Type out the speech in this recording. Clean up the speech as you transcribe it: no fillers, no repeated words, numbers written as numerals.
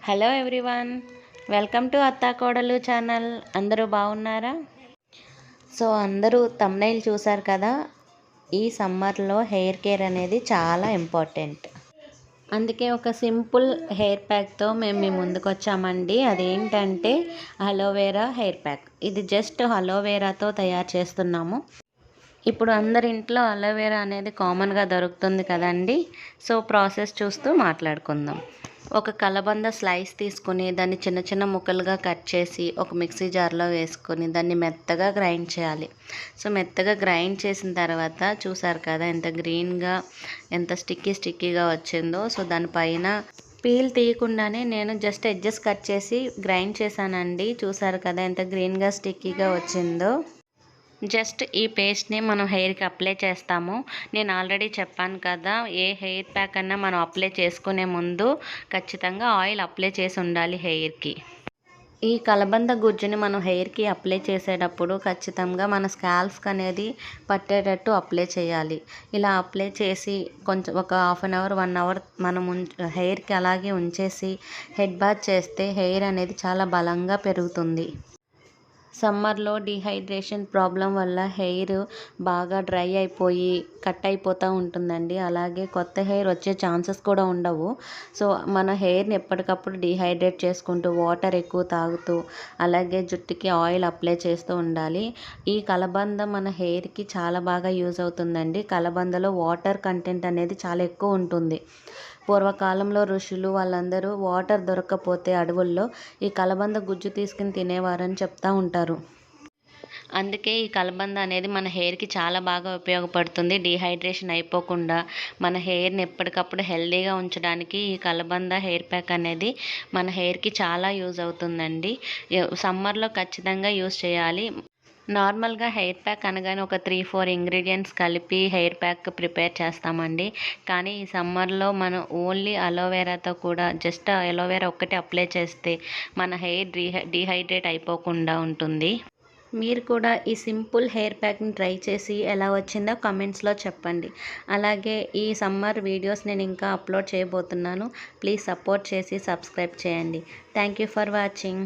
Hello everyone, welcome to అత్తా కోడలు channel. అందరూ బాగున్నారా? సో అందరూ థంబ్నెయిల్ చూసారు కదా. ఈ సమ్మర్లో హెయిర్ కేర్ అనేది చాలా ఇంపార్టెంట్. అందుకే ఒక సింపుల్ హెయిర్ ప్యాక్తో మేము మీ ముందుకు వచ్చామండి. అదేంటంటే అలోవెరా హెయిర్ ప్యాక్. ఇది జస్ట్ అలోవెరాతో తయారు చేస్తున్నాము. ఇప్పుడు అందరి ఇంట్లో అలోవెరా అనేది కామన్గా దొరుకుతుంది కదండి. సో ప్రాసెస్ చూస్తూ మాట్లాడుకుందాం. ఒక కలబంద స్లైస్ తీసుకుని దాన్ని చిన్న చిన్న ముక్కలుగా కట్ చేసి ఒక మిక్సీ జార్లో వేసుకొని దాన్ని మెత్తగా గ్రైండ్ చేయాలి. సో మెత్తగా గ్రైండ్ చేసిన తర్వాత చూసారు కదా ఎంత గ్రీన్గా, ఎంత స్టిక్కీగా వచ్చిందో. సో దానిపైన పీల్ తీయకుండానే నేను జస్ట్ ఎడ్జెస్ కట్ చేసి గ్రైండ్ చేశానండి. చూసారు కదా ఎంత గ్రీన్గా స్టిక్కీగా వచ్చిందో. జస్ట్ ఈ పేస్ట్ని మనం హెయిర్కి అప్లై చేస్తాము. నేను ఆల్రెడీ చెప్పాను కదా, ఏ హెయిర్ ప్యాక్ అన్నా మనం అప్లై చేసుకునే ముందు ఖచ్చితంగా ఆయిల్ అప్లై చేసి ఉండాలి హెయిర్కి. ఈ కలబంద గుజ్జుని మనం హెయిర్కి అప్లై చేసేటప్పుడు ఖచ్చితంగా మన స్కాల్ప్కి అనేది పట్టేటట్టు అప్లై చేయాలి. ఇలా అప్లై చేసి కొంచెం ఒక హాఫ్ అన్ అవర్ 1 అవర్ మనం హెయిర్కి అలాగే ఉంచేసి హెడ్ బాత్ చేస్తే హెయిర్ అనేది చాలా బలంగా పెరుగుతుంది. సమ్మర్లో డీహైడ్రేషన్ ప్రాబ్లం వల్ల హెయిర్ బాగా డ్రై అయిపోయి కట్ అయిపోతూ ఉంటుందండి. అలాగే కొత్త హెయిర్ వచ్చే ఛాన్సెస్ కూడా ఉండవు. సో మన హెయిర్ని ఎప్పటికప్పుడు డీహైడ్రేట్ చేసుకుంటూ వాటర్ ఎక్కువ తాగుతూ అలాగే జుట్టుకి ఆయిల్ అప్లై చేస్తూ ఉండాలి. ఈ కలబంద మన హెయిర్కి చాలా బాగా యూజ్ అవుతుందండి. కలబందలో వాటర్ కంటెంట్ అనేది చాలా ఎక్కువ ఉంటుంది. పూర్వకాలంలో ఋషులు వాళ్ళందరూ వాటర్ దొరకకపోతే అడవుల్లో ఈ కలబంద గుజ్జు తీసుకుని తినేవారని చెప్తూ ఉంటారు. అందుకే ఈ కలబంద అనేది మన హెయిర్కి చాలా బాగా ఉపయోగపడుతుంది. డీహైడ్రేషన్ అయిపోకుండా మన హెయిర్ని ఎప్పటికప్పుడు హెల్దీగా ఉంచడానికి ఈ కలబంద హెయిర్ ప్యాక్ అనేది మన హెయిర్కి చాలా యూజ్ అవుతుందండి. సమ్మర్లో ఖచ్చితంగా యూజ్ చేయాలి. నార్మల్గా హెయిర్ ప్యాక్ అనగానే ఒక 3-4 ఇంగ్రీడియంట్స్ కలిపి హెయిర్ ప్యాక్ ప్రిపేర్ చేస్తామండి. కానీ ఈ సమ్మర్లో మనం ఓన్లీ అలోవెరాతో కూడా జస్ట్ అలోవెరా ఒక్కటి అప్లై చేస్తే మన హెయిర్ డీహైడ్రేట్ అయిపోకుండా ఉంటుంది. మీరు కూడా ఈ సింపుల్ హెయిర్ ప్యాక్ని ట్రై చేసి ఎలా వచ్చిందో కమెంట్స్లో చెప్పండి. అలాగే ఈ సమ్మర్ వీడియోస్ నేను ఇంకా అప్లోడ్ చేయబోతున్నాను. ప్లీజ్ సపోర్ట్ చేసి సబ్స్క్రైబ్ చేయండి. Thank you for watching.